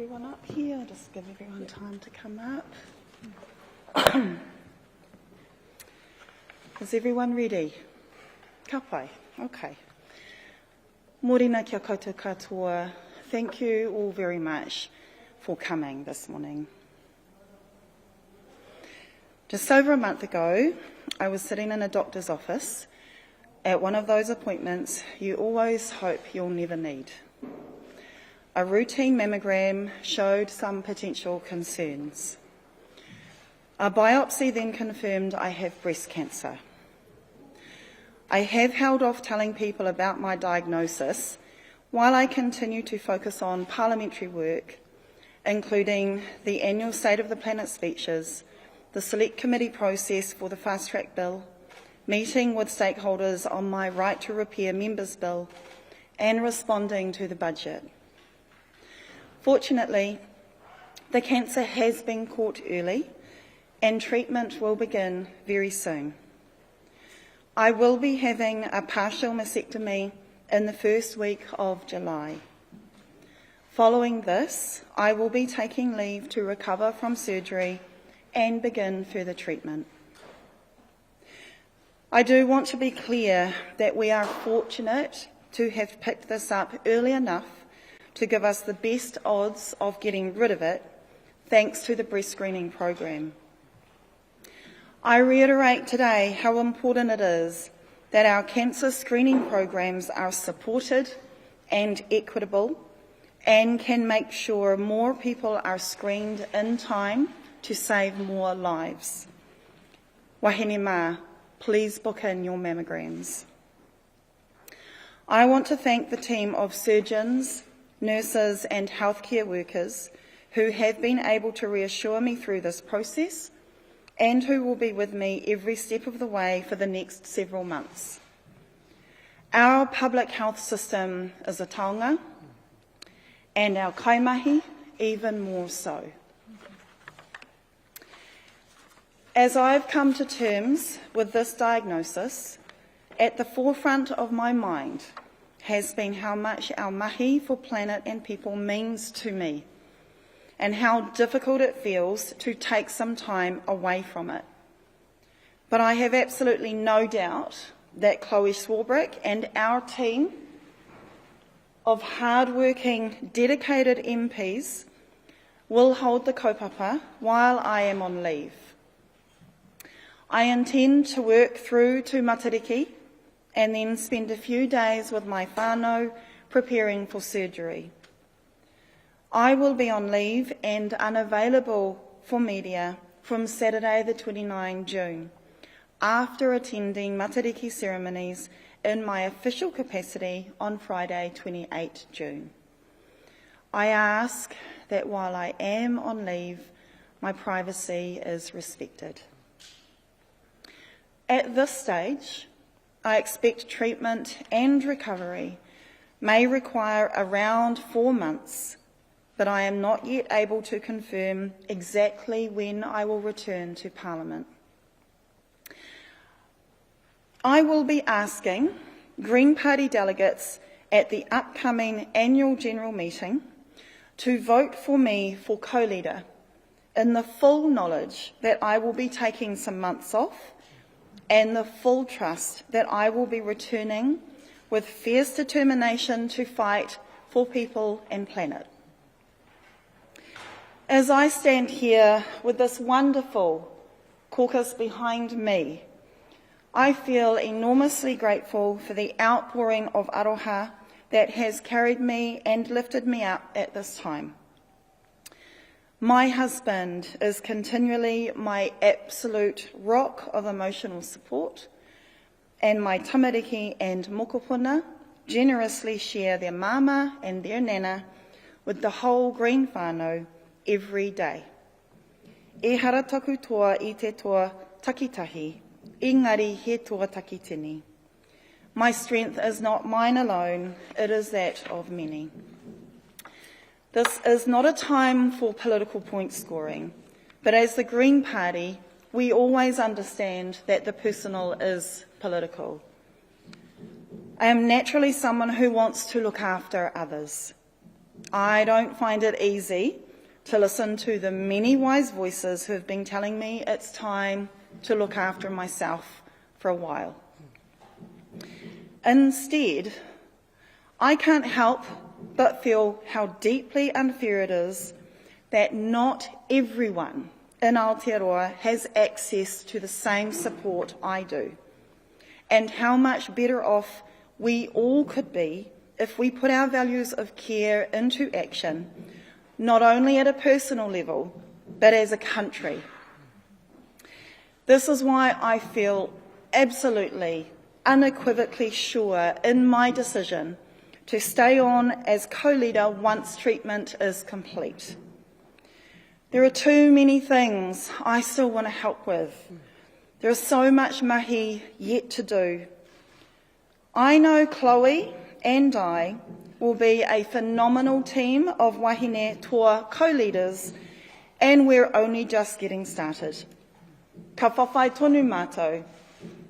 everyone up here. I'll just give everyone time to come up. Is everyone ready? Ka pai. Okay. Morena kia koutou katoa. Thank you all very much for coming this morning. Just over a month ago, I was sitting in a doctor's office at one of those appointments you always hope you'll never need. A routine mammogram showed some potential concerns. A biopsy then confirmed I have breast cancer. I have held off telling people about my diagnosis while I continue to focus on parliamentary work, including the annual State of the Planet speeches, the Select Committee process for the Fast Track Bill, meeting with stakeholders on my Right to Repair Members Bill, and responding to the budget. Fortunately, the cancer has been caught early and treatment will begin very soon. I will be having a partial mastectomy in the first week of July. Following this, I will be taking leave to recover from surgery and begin further treatment. I do want to be clear that we are fortunate to have picked this up early enough to give us the best odds of getting rid of it, thanks to the breast screening program. I reiterate today how important it is that our cancer screening programs are supported and equitable and can make sure more people are screened in time to save more lives. Wahine mā, please book in your mammograms. I want to thank the team of surgeons, nurses and healthcare workers who have been able to reassure me through this process and who will be with me every step of the way for the next several months. Our public health system is a taonga, and our kaimahi even more so. As I've come to terms with this diagnosis, at the forefront of my mind has been how much our mahi for planet and people means to me, and how difficult it feels to take some time away from it. But I have absolutely no doubt that Chloe Swarbrick and our team of hard-working, dedicated MPs will hold the kaupapa while I am on leave. I intend to work through to Matariki and then spend a few days with my whānau preparing for surgery. I will be on leave and unavailable for media from Saturday the 29th June, after attending Matariki ceremonies in my official capacity on Friday 28 June. I ask that while I am on leave, my privacy is respected. At this stage, I expect treatment and recovery may require around 4 months, but I am not yet able to confirm exactly when I will return to Parliament. I will be asking Green Party delegates at the upcoming annual general meeting to vote for me for co-leader in the full knowledge that I will be taking some months off and the full trust that I will be returning with fierce determination to fight for people and planet. As I stand here with this wonderful caucus behind me, I feel enormously grateful for the outpouring of aroha that has carried me and lifted me up at this time. My husband is continually my absolute rock of emotional support, and my tamariki and mokopuna generously share their mama and their nana with the whole green whānau every day. E hara taku toa I te toa takitahi, engari he toa takitini. My strength is not mine alone, it is that of many. This is not a time for political point scoring, but as the Green Party, we always understand that the personal is political. I am naturally someone who wants to look after others. I don't find it easy to listen to the many wise voices who have been telling me it's time to look after myself for a while. Instead, I can't help but feel how deeply unfair it is that not everyone in Aotearoa has access to the same support I do, and how much better off we all could be if we put our values of care into action, not only at a personal level, but as a country. This is why I feel absolutely, unequivocally sure in my decision to stay on as co-leader once treatment is complete. There are too many things I still want to help with. There is so much mahi yet to do. I know Chloe and I will be a phenomenal team of wahine toa co-leaders, and we're only just getting started. Ka whawhai tonu mātou.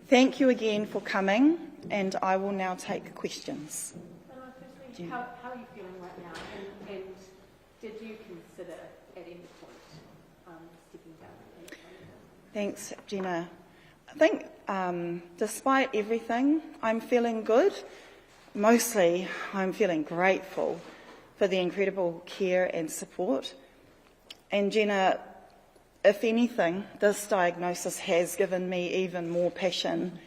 Thank you again for coming, and I will now take questions. How are you feeling right now, and did you consider at any point stepping down? Thanks, Jenna. I think despite everything, I'm feeling good. Mostly, I'm feeling grateful for the incredible care and support. And Jenna, if anything, this diagnosis has given me even more passion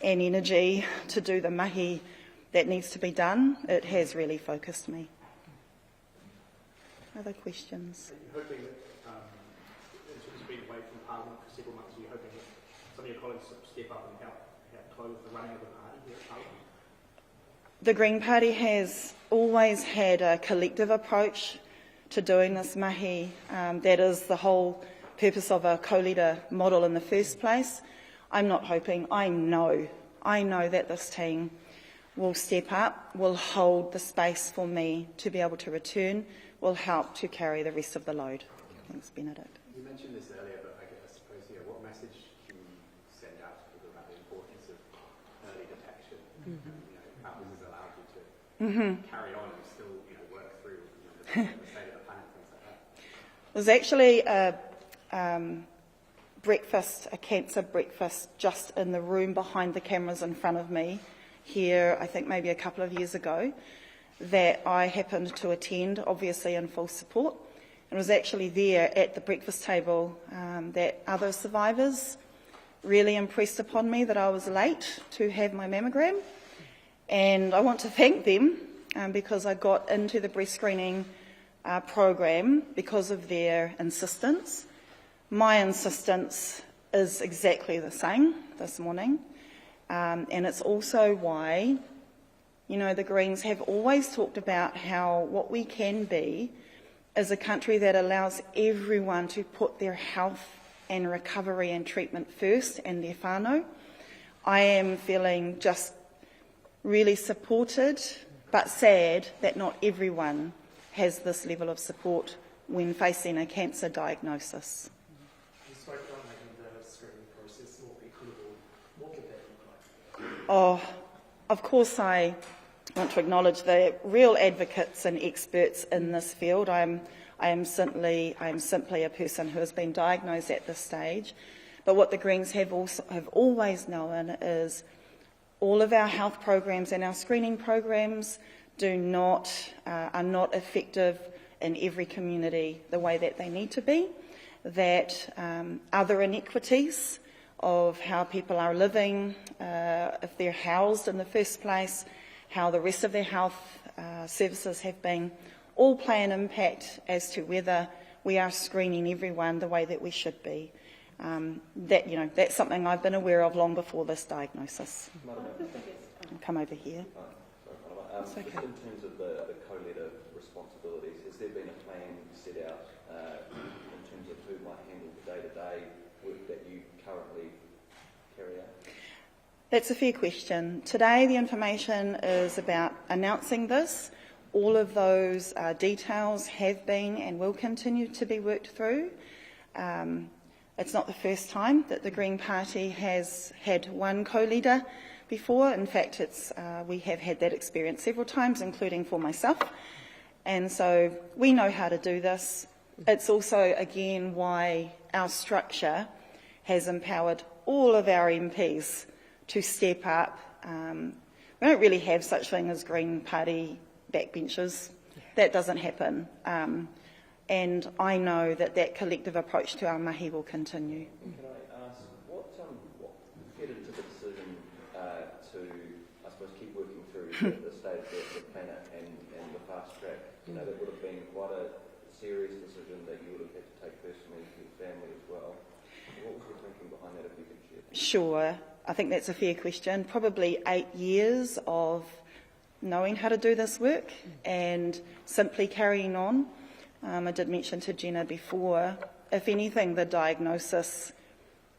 and energy to do the mahi that needs to be done. It has really focused me. Other questions? Are you hoping that, in terms of being away from Parliament for several months, are you hoping that some of your colleagues step up and help close the running of the party here at Parliament? The Green Party has always had a collective approach to doing this mahi. That is the whole purpose of a co-leader model in the first place. I'm not hoping, I know that this team will step up, will hold the space for me to be able to return, will help to carry the rest of the load. Thanks, Benedict. You mentioned this earlier, but I suppose, what message can you send out to people about the importance of early detection? How this has allowed you to carry on and still, work through the state of the planet, things like that? There's actually a breakfast, a cancer breakfast, just in the room behind the cameras in front of me here, I think maybe a couple of years ago, that I happened to attend, obviously in full support. And it was actually there at the breakfast table that other survivors really impressed upon me that I was late to have my mammogram. And I want to thank them because I got into the breast screening program because of their insistence. My insistence is exactly the same this morning. And it's also why, the Greens have always talked about how what we can be is a country that allows everyone to put their health and recovery and treatment first and their whānau. I am feeling just really supported, but sad that not everyone has this level of support when facing a cancer diagnosis. You spoke about making the screening process more equitable. What would that look like? Oh, of course I want to acknowledge the real advocates and experts in this field. I am simply a person who has been diagnosed at this stage. But what the Greens have always known is all of our health programs and our screening programs are not effective in every community the way that they need to be. That other inequities of how people are living, if they're housed in the first place, how the rest of their health services have been, all play an impact as to whether we are screening everyone the way that we should be. That's something I've been aware of long before this diagnosis. Come over here. Just in terms of the co-leader responsibilities, has there been a plan set out in terms of who might handle the day-to-day work that you currently carry out? That's a fair question. Today the information is about announcing this. All of those details have been and will continue to be worked through. It's not the first time that the Green Party has had one co-leader before. In fact, we have had that experience several times, including for myself. And so we know how to do this. It's also, again, why our structure has empowered all of our MPs to step up. We don't really have such thing as Green Party backbenchers. That doesn't happen. And I know that that collective approach to our mahi will continue. Can I ask, what fed into the decision to, I suppose, keep working through the state of the planet and the fast track? You know, that would have been quite a serious decision that you would have had to take personally for your family as well. What was your thinking behind that, if you could share? Sure. I think that's a fair question. Probably 8 years of knowing how to do this work and simply carrying on. I did mention to Jenna before, if anything, the diagnosis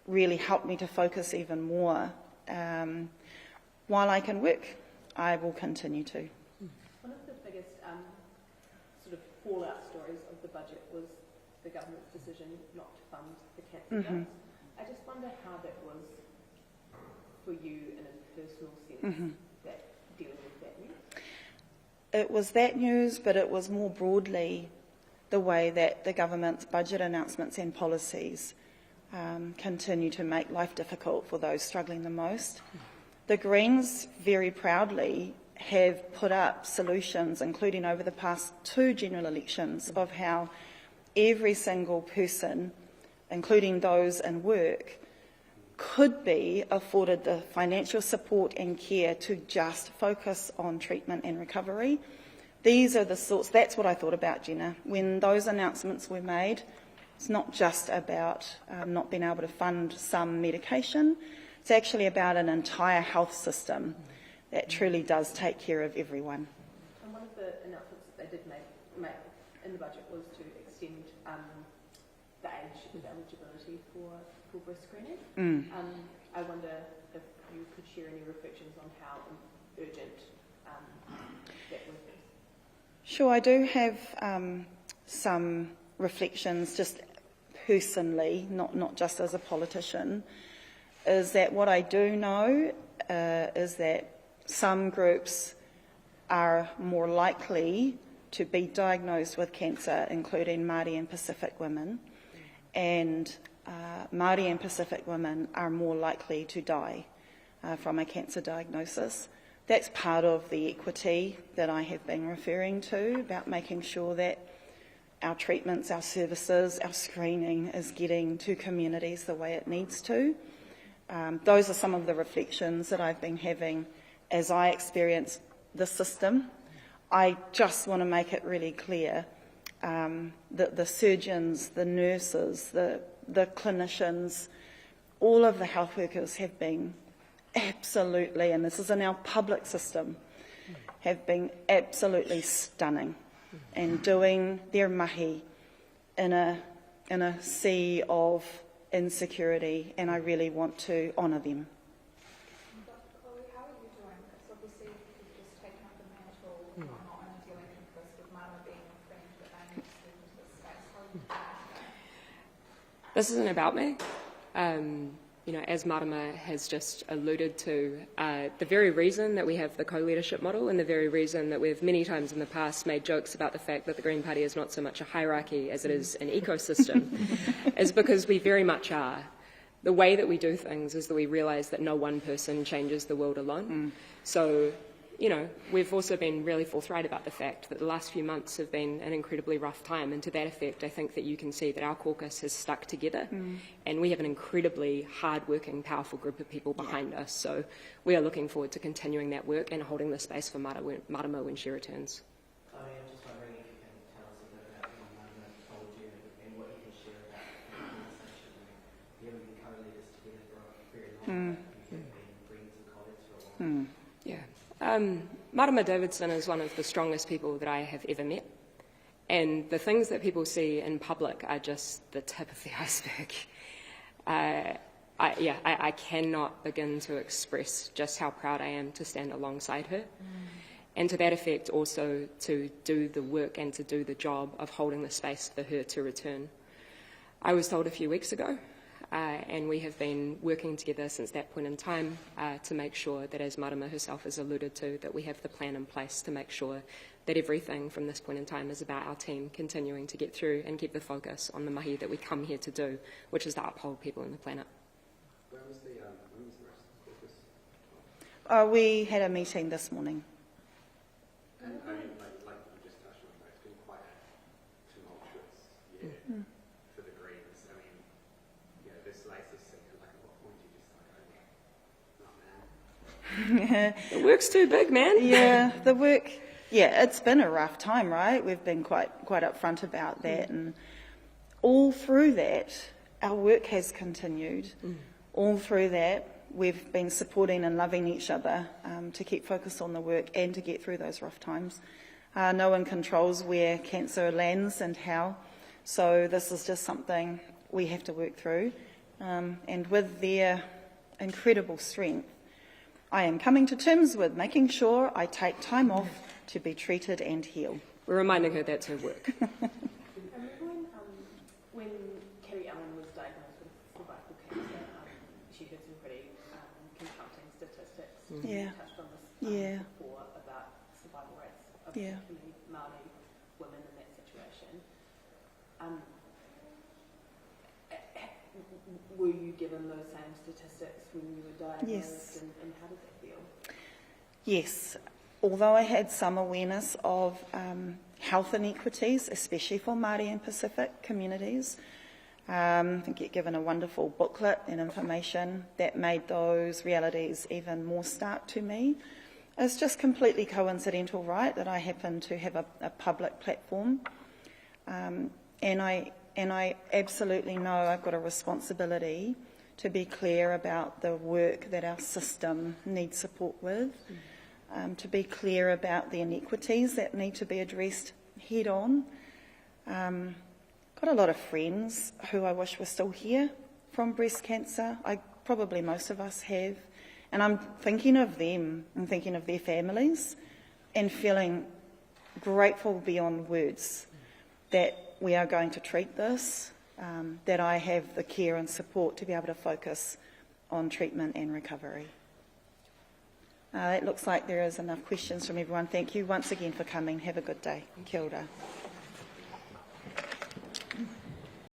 really helped me to focus even more. While I can work, I will continue to. One of the biggest sort of fallout stories of the budget was the government's decision not to fund the cancer jobs. I just wonder how that was for you in a personal sense, that dealing with that news. It was that news, but it was more broadly the way that the government's budget announcements and policies continue to make life difficult for those struggling the most. The Greens very proudly have put up solutions, including over the past 2 general elections, of how every single person, including those in work, could be afforded the financial support and care to just focus on treatment and recovery. These are the sorts, that's what I thought about, Jenna. When those announcements were made, it's not just about not being able to fund some medication, it's actually about an entire health system that truly does take care of everyone. And one of the announcements that they did make in the budget was to extend the age of eligibility for breast screening. I wonder if you could share any reflections on how urgent that was. Sure, I do have some reflections just personally, not just as a politician, is that what I do know is that some groups are more likely to be diagnosed with cancer, including Māori and Pacific women, and Māori and Pacific women are more likely to die from a cancer diagnosis. That's part of the equity that I have been referring to, about making sure that our treatments, our services, our screening is getting to communities the way it needs to. Those are some of the reflections that I've been having as I experience the system. I just want to make it really clear that the surgeons, the nurses, the clinicians, all of the health workers have been absolutely, and this is in our public system, have been absolutely stunning and doing their mahi in a sea of insecurity, and I really want to honour them. Dr. Chloe, how are you doing? Because obviously you've just taken up the mantle of not only dealing with this, with Marama being a friend, but I'm interested in this space. How are you doing? This isn't about me. You know, as Marama has just alluded to, the very reason that we have the co-leadership model and the very reason that we've many times in the past made jokes about the fact that the Green Party is not so much a hierarchy as it is an ecosystem is because we very much are. The way that we do things is that we realise that no one person changes the world alone. So, you know, we've also been really forthright about the fact that the last few months have been an incredibly rough time, and to that effect I think that you can see that our caucus has stuck together and we have an incredibly hard-working, powerful group of people behind us. So we are looking forward to continuing that work and holding the space for Marama when she returns. I'm just wondering if you can tell us a bit about what Marama told you and what you can share about the conversation. You haven't been co-leaders together for a very long time, you have been friends and colleagues for a while. Yeah. Marama Davidson is one of the strongest people that I have ever met, and the things that people see in public are just the tip of the iceberg. I cannot begin to express just how proud I am to stand alongside her, and to that effect also to do the work and to do the job of holding the space for her to return. I was told a few weeks ago, and we have been working together since that point in time to make sure that, as Marama herself has alluded to, that we have the plan in place to make sure that everything from this point in time is about our team continuing to get through and keep the focus on the mahi that we come here to do, which is to uphold people and the planet. Where was the rest of the caucus? We had a meeting this morning. And I mean, like you just touched on, it's been quite a tumultuous year for the Greens. I mean, you know, this latest thing, like at what point do you just like, oh, man? The work's too big, man. Yeah, the work. Yeah, it's been a rough time, right? We've been quite upfront about that, and all through that, our work has continued. All through that, we've been supporting and loving each other to keep focused on the work and to get through those rough times. No one controls where cancer lands and how, so this is just something we have to work through. And with their incredible strength, I am coming to terms with making sure I take time off to be treated and heal. We're reminding her that's her work. I remember when Kerry Allen was diagnosed with cervical cancer, she had some pretty confronting statistics. Yeah. You touched on this Yeah. before about survival rates of Yeah. particularly Māori women in that situation. Were you given those same statistics when you were diagnosed? Yes. And how did that feel? Yes, although I had some awareness of health inequities, especially for Māori and Pacific communities, I think you're given a wonderful booklet and information that made those realities even more stark to me. It's just completely coincidental, right, that I happen to have a public platform, and I absolutely know I've got a responsibility to be clear about the work that our system needs support with, to be clear about the inequities that need to be addressed head on. Got a lot of friends who I wish were still here from breast cancer. Probably most of us have. And I'm thinking of them and thinking of their families and feeling grateful beyond words that we are going to treat this, that I have the care and support to be able to focus on treatment and recovery. It looks like there is enough questions from everyone. Thank you once again for coming. Have a good day. Kia ora.